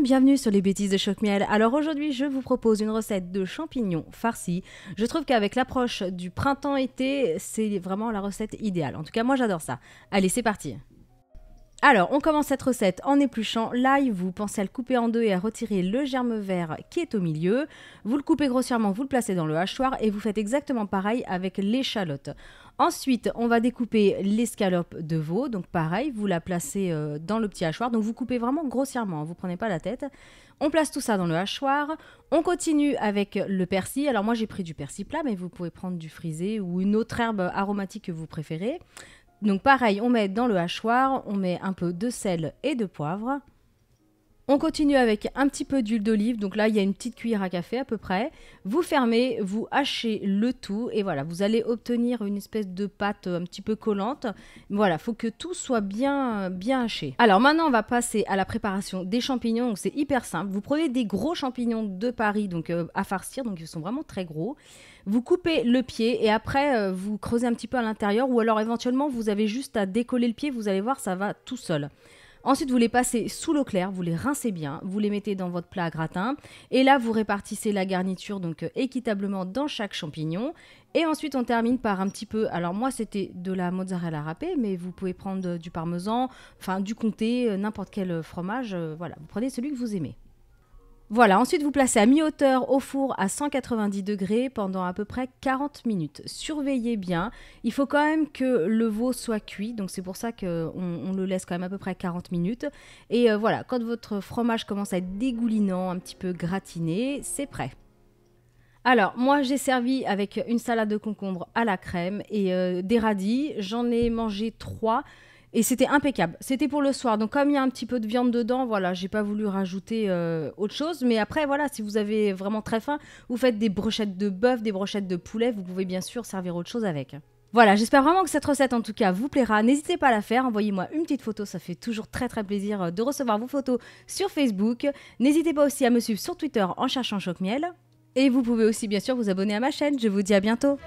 monde, bienvenue sur les bêtises de Choc-Miel. Alors aujourd'hui, je vous propose une recette de champignons farcis. Je trouve qu'avec l'approche du printemps-été, c'est vraiment la recette idéale. En tout cas, moi j'adore ça. Allez, c'est parti. Alors, on commence cette recette en épluchant l'ail. Vous pensez à le couper en deux et à retirer le germe vert qui est au milieu. Vous le coupez grossièrement, vous le placez dans le hachoir et vous faites exactement pareil avec l'échalote. Ensuite, on va découper l'escalope de veau. Donc pareil, vous la placez dans le petit hachoir. Donc vous coupez vraiment grossièrement, vous ne prenez pas la tête. On place tout ça dans le hachoir. On continue avec le persil. Alors moi, j'ai pris du persil plat, mais vous pouvez prendre du frisé ou une autre herbe aromatique que vous préférez. Donc pareil, on met dans le hachoir, on met un peu de sel et de poivre. On continue avec un petit peu d'huile d'olive, donc là il y a une petite cuillère à café à peu près. Vous fermez, vous hachez le tout et voilà, vous allez obtenir une espèce de pâte un petit peu collante. Voilà, il faut que tout soit bien haché. Alors maintenant on va passer à la préparation des champignons, donc c'est hyper simple. Vous prenez des gros champignons de Paris, donc à farcir, donc ils sont vraiment très gros. Vous coupez le pied et après vous creusez un petit peu à l'intérieur ou alors éventuellement vous avez juste à décoller le pied, vous allez voir ça va tout seul. Ensuite, vous les passez sous l'eau claire, vous les rincez bien, vous les mettez dans votre plat à gratin. Et là, vous répartissez la garniture donc équitablement dans chaque champignon. Et ensuite, on termine par un petit peu, alors moi c'était de la mozzarella râpée, mais vous pouvez prendre du parmesan, enfin du comté, n'importe quel fromage. Voilà, vous prenez celui que vous aimez. Voilà, ensuite vous placez à mi-hauteur au four à 190 degrés pendant à peu près 40 minutes. Surveillez bien, il faut quand même que le veau soit cuit, donc c'est pour ça qu'on le laisse quand même à peu près 40 minutes. Et voilà, quand votre fromage commence à être dégoulinant, un petit peu gratiné, c'est prêt. Alors, moi j'ai servi avec une salade de concombre à la crème et des radis, j'en ai mangé 3. Et c'était impeccable. C'était pour le soir. Donc, comme il y a un petit peu de viande dedans, voilà, j'ai pas voulu rajouter autre chose. Mais après, voilà, si vous avez vraiment très faim, vous faites des brochettes de bœuf, des brochettes de poulet. Vous pouvez bien sûr servir autre chose avec. Voilà, j'espère vraiment que cette recette, en tout cas, vous plaira. N'hésitez pas à la faire. Envoyez-moi une petite photo. Ça fait toujours très, très plaisir de recevoir vos photos sur Facebook. N'hésitez pas aussi à me suivre sur Twitter en cherchant Choc-Miel. Et vous pouvez aussi, bien sûr, vous abonner à ma chaîne. Je vous dis à bientôt.